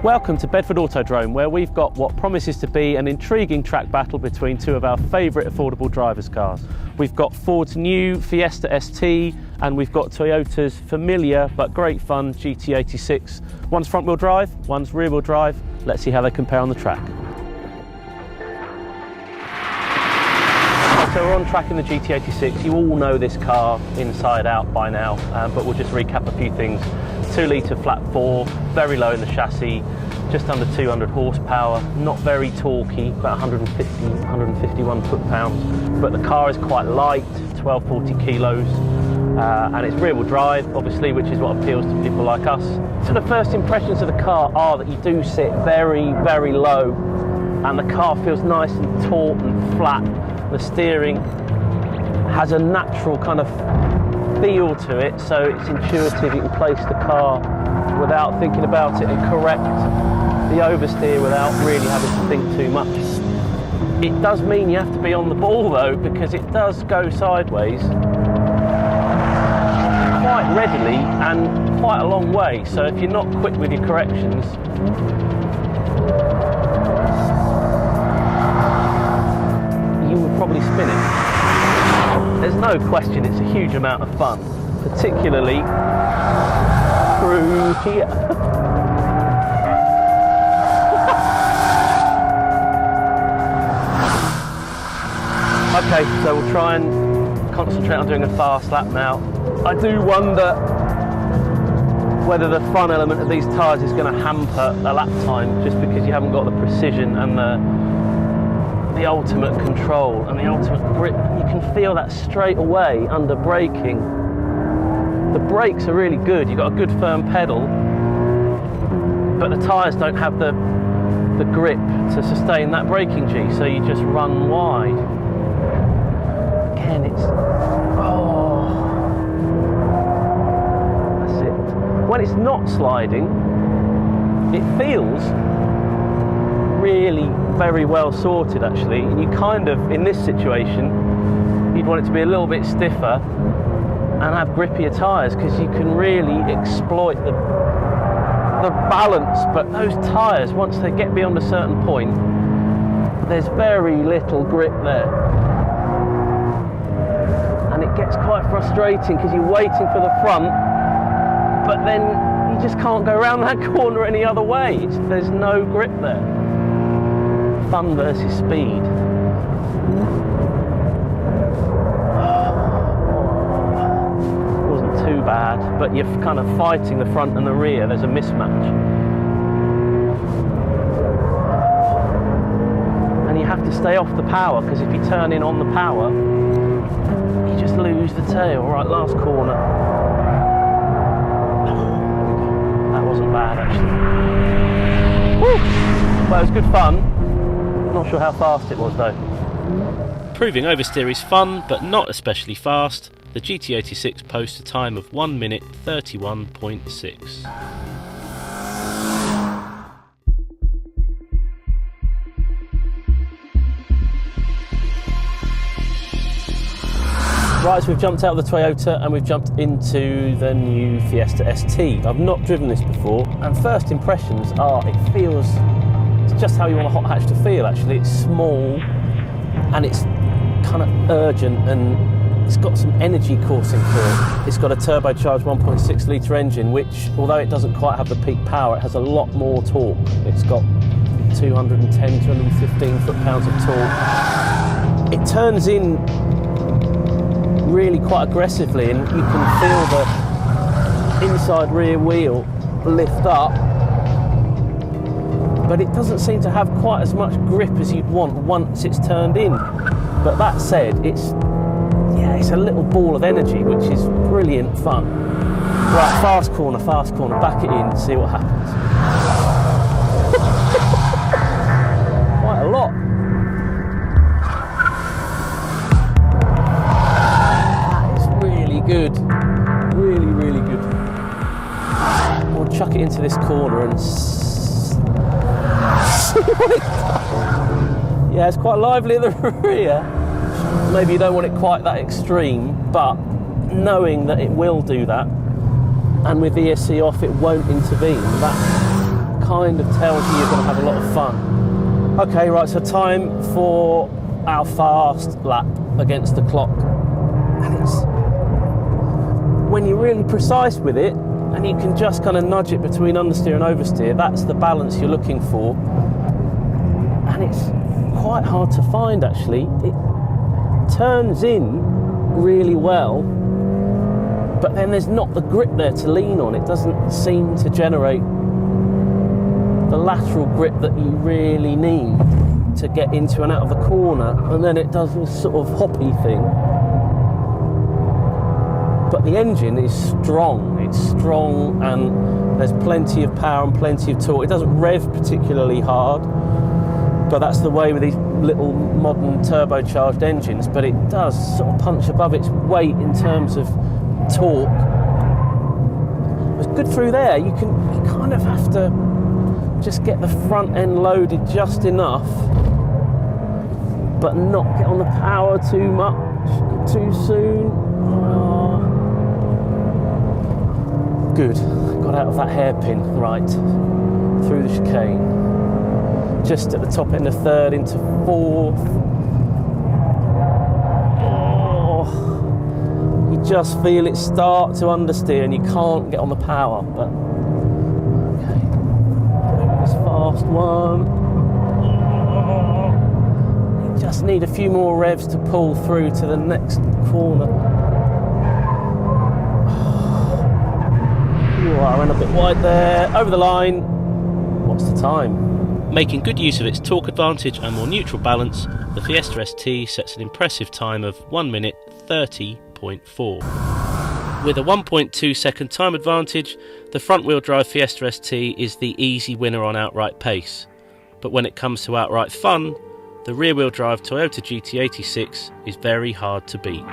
Welcome to Bedford Autodrome, where we've got what promises to be an intriguing track battle between two of our favourite affordable drivers' cars. We've got Ford's new Fiesta ST and we've got Toyota's familiar but great fun GT86. One's front wheel drive, one's rear wheel drive. Let's see how they compare on the track. So we're on track in the GT86. You all know this car inside out by now, but we'll just recap a few things. 2 litre flat 4, very low in the chassis, just under 200 horsepower, not very torquey, about 151 foot-pounds, but the car is quite light, 1240 kilos, and it's rear-wheel drive, obviously, which is what appeals to people like us. So the first impressions of the car are that you do sit very, very low, and the car feels nice and taut and flat. The steering has a natural kind of feel to it, so it's intuitive. You can place the car without thinking about it and correct the oversteer without really having to think too much. It does mean you have to be on the ball though, because it does go sideways quite readily and quite a long way, so if you're not quick with your corrections, you would probably spin it. There's no question it's a huge amount of fun, particularly through here. Okay, so we'll try and concentrate on doing a fast lap now. I do wonder whether the fun element of these tyres is going to hamper the lap time, just because you haven't got the precision and the ultimate control and the ultimate grip. You can feel that straight away under braking. The brakes are really good, you've got a good firm pedal, but the tyres don't have the grip to sustain that braking G, so you just run wide. Again, it's, oh, that's it. When it's not sliding, it feels really very well sorted actually, and you kind of, in this situation, you'd want it to be a little bit stiffer and have grippier tyres, because you can really exploit the balance. But those tyres, once they get beyond a certain point, there's very little grip there, and it gets quite frustrating because you're waiting for the front, but then you just can't go around that corner any other way. There's no grip there. Fun versus speed. Wasn't too bad, but you're kind of fighting the front and the rear. There's a mismatch. And you have to stay off the power, because if you turn in on the power, you just lose the tail. Right, last corner. That wasn't bad actually. Woo! Well, it was good fun. Not sure how fast it was though. Proving oversteer is fun, but not especially fast. The GT86 posts a time of 1 minute 31.6. Right, so we've jumped out of the Toyota and we've jumped into the new Fiesta ST. I've not driven this before, and first impressions are it feels just how you want a hot hatch to feel actually. It's small and it's kind of urgent, and it's got some energy coursing through it. It's got a turbocharged 1.6 litre engine, which, although it doesn't quite have the peak power, it has a lot more torque. It's got 210, 215 foot-pounds of torque. It turns in really quite aggressively, and you can feel the inside rear wheel lift up, but it doesn't seem to have quite as much grip as you'd want once it's turned in. But that said, it's a little ball of energy, which is brilliant fun. Right, fast corner, back it in, see what happens. Quite a lot. That is really good. Really, really good. We'll chuck it into this corner and yeah, it's quite lively at the rear. Maybe you don't want it quite that extreme, but knowing that it will do that, and with the ESC off it won't intervene, that kind of tells you you're going to have a lot of fun. Okay, right, so time for our fast lap against the clock. And it's, when you're really precise with it, and you can just kind of nudge it between understeer and oversteer, that's the balance you're looking for. And it's quite hard to find, actually. It turns in really well, but then there's not the grip there to lean on. It doesn't seem to generate the lateral grip that you really need to get into and out of the corner, and then it does this sort of hoppy thing. But the engine is strong. It's strong, and there's plenty of power and plenty of torque. It doesn't rev particularly hard, but that's the way with these little modern turbocharged engines, but it does sort of punch above its weight in terms of torque. It's good through there. You kind of have to just get the front end loaded just enough, but not get on the power too much too soon. Oh. Good, got out of that hairpin, right, through the chicane. Just at the top end of third into fourth. Oh. You just feel it start to understeer and you can't get on the power, but okay. This fast one. Oh. You just need a few more revs to pull through to the next corner. I ran a bit wide there, over the line. What's the time? Making good use of its torque advantage and more neutral balance, the Fiesta ST sets an impressive time of 1 minute 30.4. With a 1.2 second time advantage, the front wheel drive Fiesta ST is the easy winner on outright pace. But when it comes to outright fun, the rear wheel drive Toyota GT86 is very hard to beat.